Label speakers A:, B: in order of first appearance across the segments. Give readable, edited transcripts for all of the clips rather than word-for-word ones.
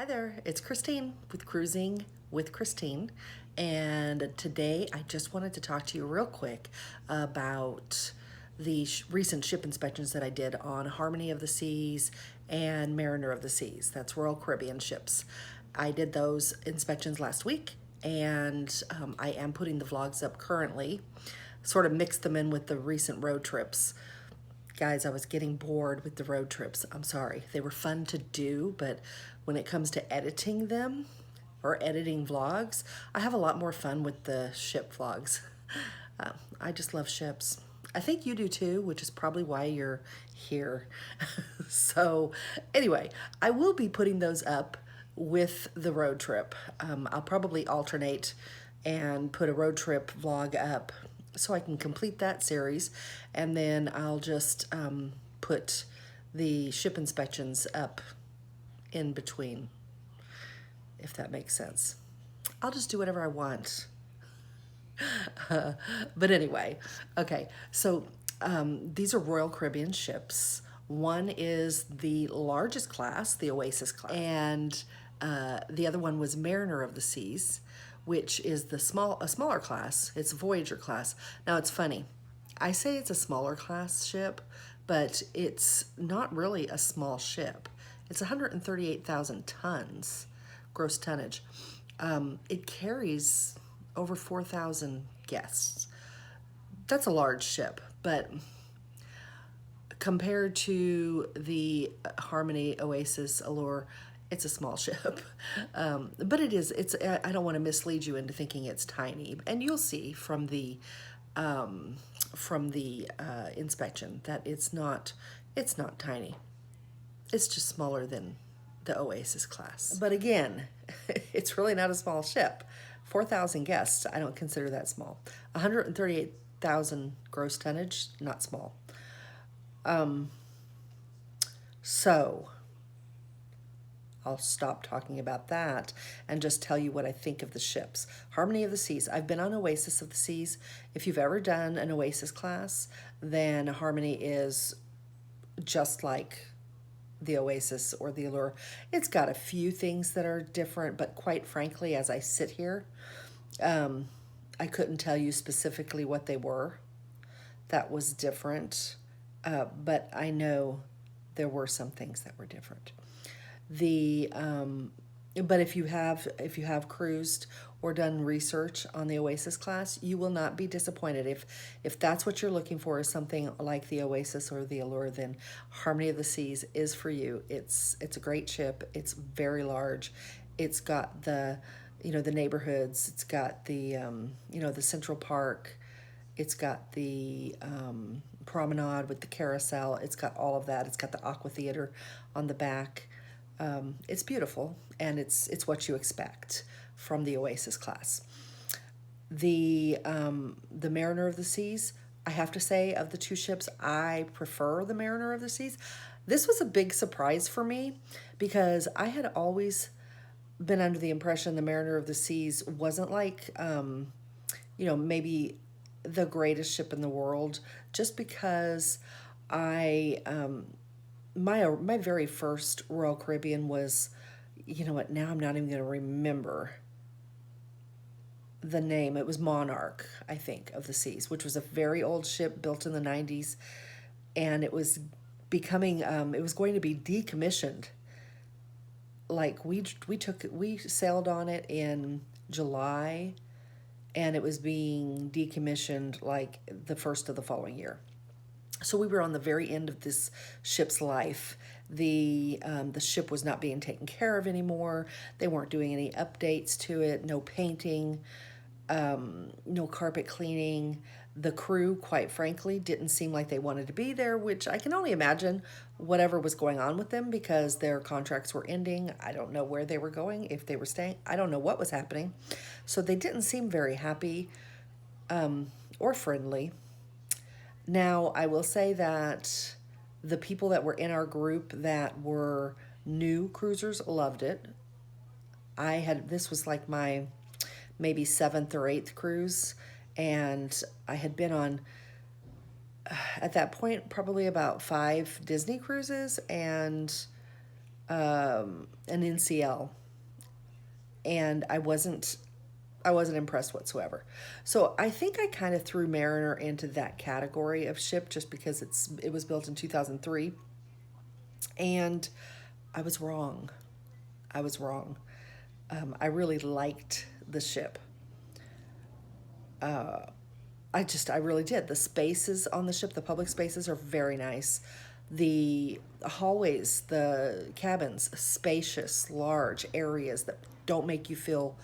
A: there, it's Christine with Cruising with Christine, and today I just wanted to talk to you real quick about the recent ship inspections that I did on Harmony of the Seas and Mariner of the Seas. That's Royal Caribbean ships. I did those inspections last week, and I am putting the vlogs up currently, sort of mixed them in with the recent road trips. Guys, I was getting bored with the road trips. I'm sorry. They were fun to do, but when it comes to editing them or editing vlogs, I have a lot more fun with the ship vlogs. I just love ships. I think you do too, which is probably why you're here. So anyway, I will be putting those up with the road trip. I'll probably alternate and put a road trip vlog up so I can complete that series, and then I'll just put the ship inspections up in between, if that makes sense. I'll just do whatever I want. But anyway, okay, so these are Royal Caribbean ships. One is the largest class, the Oasis class, and the other one was Mariner of the Seas, which is a smaller class. It's Voyager class. Now it's funny, I say it's a smaller class ship, but it's not really a small ship. It's 138,000 tons gross tonnage. It carries over 4,000 guests. That's a large ship, but compared to the Harmony, Oasis, Allure, it's a small ship. But I don't want to mislead you into thinking it's tiny. And you'll see from the inspection that it's not tiny. It's just smaller than the Oasis class. But again, it's really not a small ship. 4,000 guests, I don't consider that small. 138,000 gross tonnage, not small. So I'll stop talking about that and just tell you what I think of the ships. Harmony of the Seas. I've been on Oasis of the Seas. If you've ever done an Oasis class, then Harmony is just like the Oasis or the Allure. It's got a few things that are different, but quite frankly, as I sit here, I couldn't tell you specifically what they were that was different, but I know there were some things that were different. But if you have cruised or done research on the Oasis class, you will not be disappointed. If that's what you're looking for, is something like the Oasis or the Allure, then Harmony of the Seas is for you. It's a great ship. It's very large. It's got the neighborhoods. It's got the the Central Park. It's got the promenade with the carousel. It's got all of that. It's got the Aqua Theater on the back. It's beautiful, and it's what you expect from the Oasis class. The Mariner of the Seas, I have to say, of the two ships, I prefer the Mariner of the Seas. This was a big surprise for me because I had always been under the impression the Mariner of the Seas wasn't like, maybe the greatest ship in the world, just because my very first Royal Caribbean was, now I'm not even going to remember the name. It was Monarch, I think, of the Seas, which was a very old ship built in the 90s, and it was it was going to be decommissioned. Like we sailed on it in July, and it was being decommissioned like the first of the following year. So we were on the very end of this ship's life. The ship was not being taken care of anymore. They weren't doing any updates to it, no painting, no carpet cleaning. The crew, quite frankly, didn't seem like they wanted to be there, which I can only imagine whatever was going on with them because their contracts were ending. I don't know where they were going, if they were staying. I don't know what was happening. So they didn't seem very happy or friendly. Now, I will say that the people that were in our group that were new cruisers loved it. This was like my maybe 7th or 8th cruise, and I had been on, at that point, probably about 5 Disney cruises, and an NCL, and I wasn't impressed whatsoever. So I think I kind of threw Mariner into that category of ship just because it was built in 2003, and I was wrong. I was wrong. I really liked the ship. I really did. The spaces on the ship, the public spaces, are very nice. The hallways, the cabins, spacious, large areas that don't make you feel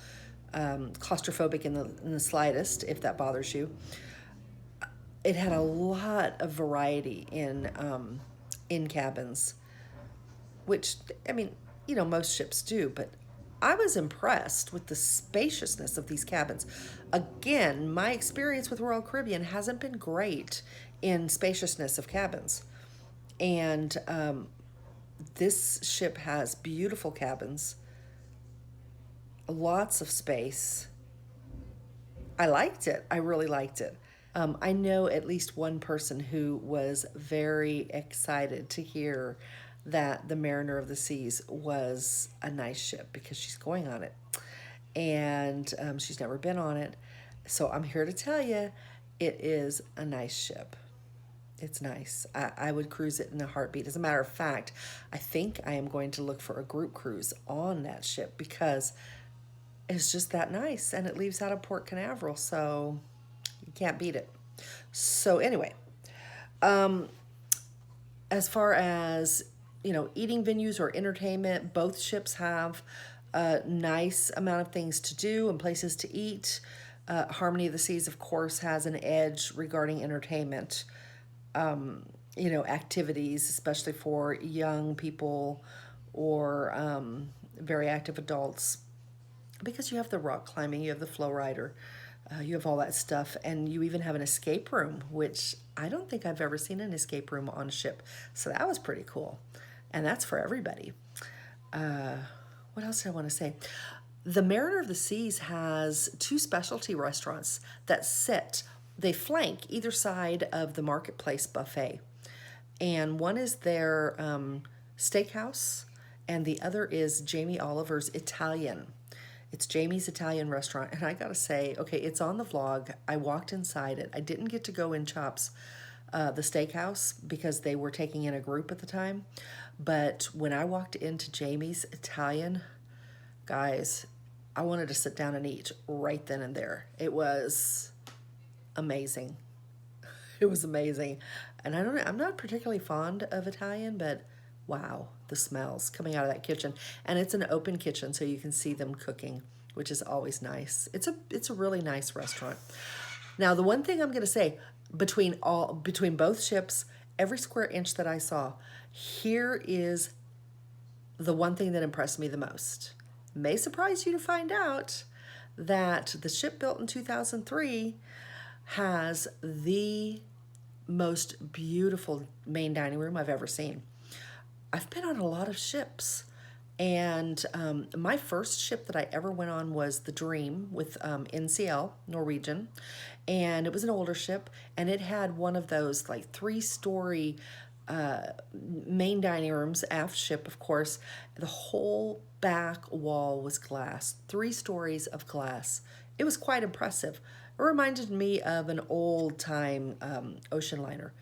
A: claustrophobic in the slightest, if that bothers you. It had a lot of variety in cabins, which, I mean, most ships do, but I was impressed with the spaciousness of these cabins. Again, my experience with Royal Caribbean hasn't been great in spaciousness of cabins. And this ship has beautiful cabins, lots of space. I liked it. I really liked it. I know at least one person who was very excited to hear that the Mariner of the Seas was a nice ship because she's going on it. And she's never been on it. So I'm here to tell you, it is a nice ship. It's nice. I would cruise it in a heartbeat. As a matter of fact, I think I am going to look for a group cruise on that ship because it's just that nice, and it leaves out of Port Canaveral, so you can't beat it. So anyway, as far as eating venues or entertainment, both ships have a nice amount of things to do and places to eat. Harmony of the Seas, of course, has an edge regarding entertainment. Activities, especially for young people or very active adults, because you have the rock climbing, you have the flow rider, you have all that stuff, and you even have an escape room, which I don't think I've ever seen an escape room on a ship. So that was pretty cool, and that's for everybody. What else do I want to say? The Mariner of the Seas has two specialty restaurants that they flank either side of the Marketplace buffet. And one is their steakhouse, and the other is Jamie Oliver's Italian. It's Jamie's Italian restaurant. And I gotta say, okay, it's on the vlog. I walked inside it. I didn't get to go in Chops, the steakhouse, because they were taking in a group at the time. But when I walked into Jamie's Italian, guys, I wanted to sit down and eat right then and there. It was amazing. It was amazing. And I'm not particularly fond of Italian, but wow, the smells coming out of that kitchen. And it's an open kitchen, so you can see them cooking, which is always nice. It's a really nice restaurant. Now, the one thing I'm going to say, between both ships, every square inch that I saw, here is the one thing that impressed me the most. May surprise you to find out that the ship built in 2003 has the most beautiful main dining room I've ever seen. I've been on a lot of ships, and my first ship that I ever went on was the Dream with NCL, Norwegian, and it was an older ship, and it had one of those like 3-story main dining rooms, aft ship, of course. The whole back wall was glass, 3 stories of glass. It was quite impressive. It reminded me of an old time ocean liner.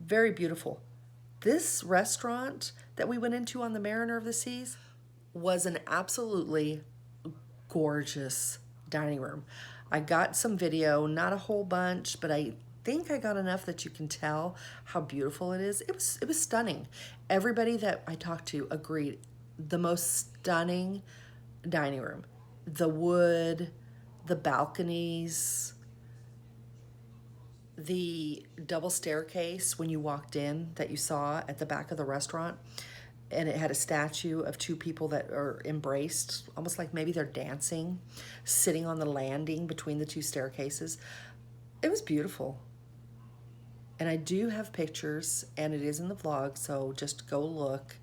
A: Very beautiful. This restaurant that we went into on the Mariner of the Seas was an absolutely gorgeous dining room. I got some video, not a whole bunch, but I think I got enough that you can tell how beautiful it is. It was stunning. Everybody that I talked to agreed. The most stunning dining room. The wood, the balconies, the double staircase when you walked in that you saw at the back of the restaurant, and it had a statue of 2 people that are embraced, almost like maybe they're dancing, sitting on the landing between the 2 staircases. It was beautiful. And I do have pictures, and it is in the vlog, so just go look.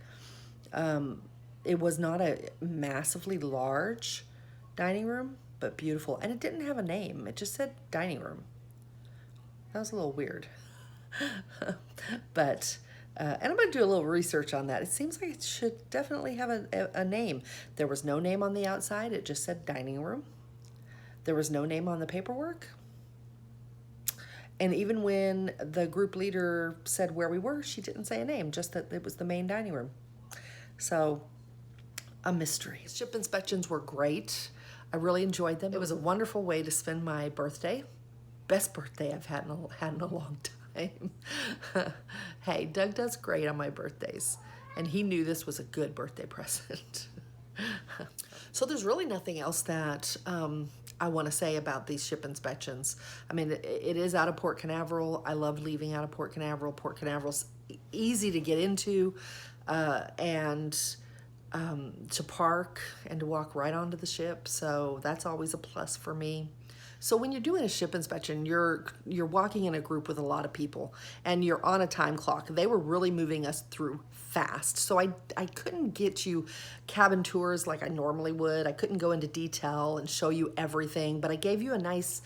A: It was not a massively large dining room, but beautiful. And it didn't have a name. It just said dining room. That was a little weird. But And I'm going to do a little research on that. It seems like it should definitely have a name. There was no name on the outside. It just said dining room. There was no name on the paperwork. And even when the group leader said where we were, she didn't say a name, just that it was the main dining room. So, a mystery. Ship inspections were great. I really enjoyed them. It was a wonderful way to spend my birthday. Best birthday I've had in a long time. Hey, Doug does great on my birthdays, and he knew this was a good birthday present. So there's really nothing else that I want to say about these ship inspections. I mean, it is out of Port Canaveral. I love leaving out of Port Canaveral. Port Canaveral's easy to get into and to park and to walk right onto the ship. So that's always a plus for me. So when you're doing a ship inspection, you're walking in a group with a lot of people and you're on a time clock. They were really moving us through fast. So I couldn't get you cabin tours like I normally would. I couldn't go into detail and show you everything, but I gave you a nice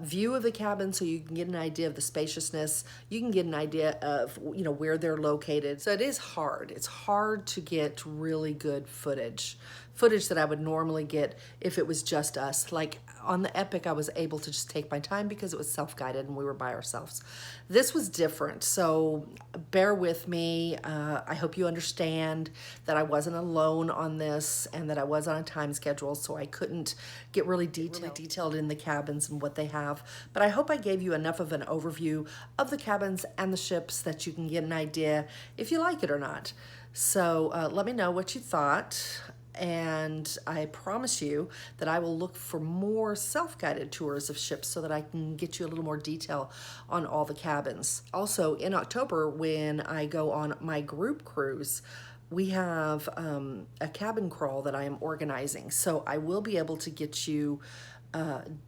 A: view of the cabin so you can get an idea of the spaciousness. You can get an idea of, you know, where they're located. So it is hard. It's hard to get really good footage that I would normally get if it was just us. Like on the Epic, I was able to just take my time because it was self-guided and we were by ourselves. This was different, so bear with me. I hope you understand that I wasn't alone on this and that I was on a time schedule, so I couldn't get really detailed in the cabins and what they have. But I hope I gave you enough of an overview of the cabins and the ships that you can get an idea if you like it or not. So let me know what you thought. And I promise you that I will look for more self-guided tours of ships so that I can get you a little more detail on all the cabins. Also, in October, when I go on my group cruise, we have a cabin crawl that I am organizing. So I will be able to get you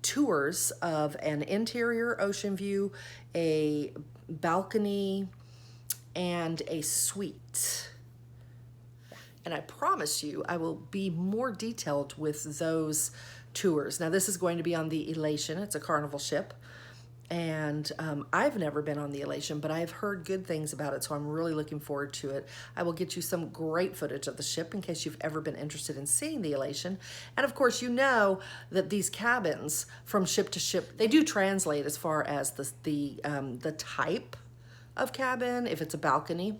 A: tours of an interior ocean view, a balcony, and a suite. And I promise you, I will be more detailed with those tours. Now, this is going to be on the Elation. It's a Carnival ship. And I've never been on the Elation, but I've heard good things about it, so I'm really looking forward to it. I will get you some great footage of the ship in case you've ever been interested in seeing the Elation. And of course, you know that these cabins from ship to ship, they do translate as far as the type of cabin, if it's a balcony,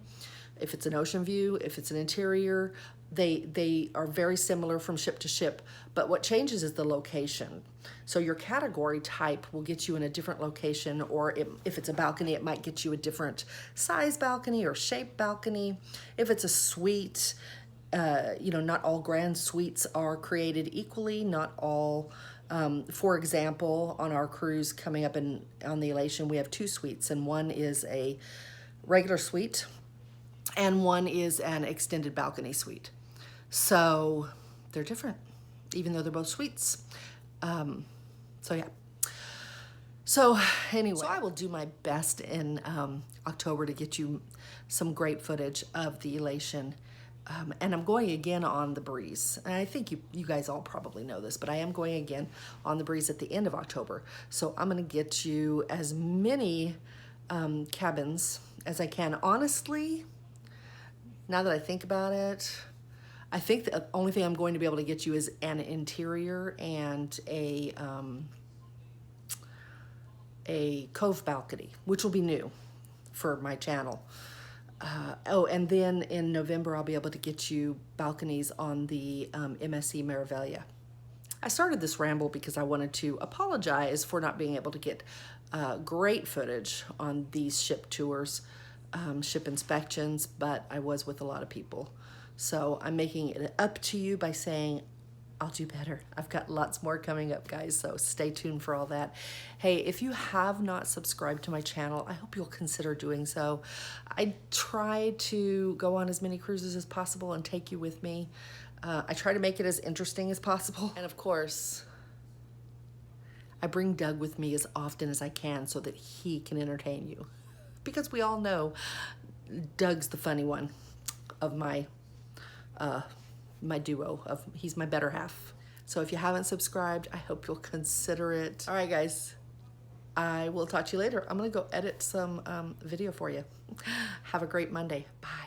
A: if it's an ocean view, if it's an interior, they are very similar from ship to ship, but what changes is the location. So your category type will get you in a different location, or if it's a balcony, it might get you a different size balcony or shape balcony. If it's a suite, you know, not all grand suites are created equally, not all. For example, on our cruise coming up on the Elation, we have 2 suites, and one is a regular suite, and one is an extended balcony suite. So they're different, even though they're both suites. So yeah. So anyway, so I will do my best in October to get you some great footage of the Elation. And I'm going again on the Breeze. And I think you guys all probably know this, but I am going again on the Breeze at the end of October. So I'm going to get you as many cabins as I can. Honestly, now that I think about it, I think the only thing I'm going to be able to get you is an interior and a cove balcony, which will be new for my channel. Oh, and then in November, I'll be able to get you balconies on the MSC Meraviglia. I started this ramble because I wanted to apologize for not being able to get great footage on these ship tours, ship inspections, but I was with a lot of people. So I'm making it up to you by saying I'll do better. I've got lots more coming up, guys, so stay tuned for all that. Hey, if you have not subscribed to my channel, I hope you'll consider doing so. I try to go on as many cruises as possible and take you with me. I try to make it as interesting as possible. And of course, I bring Doug with me as often as I can so that he can entertain you. Because we all know Doug's the funny one of my duo. He's my better half. So if you haven't subscribed, I hope you'll consider it. All right, guys. I will talk to you later. I'm going to go edit some video for you. Have a great Monday. Bye.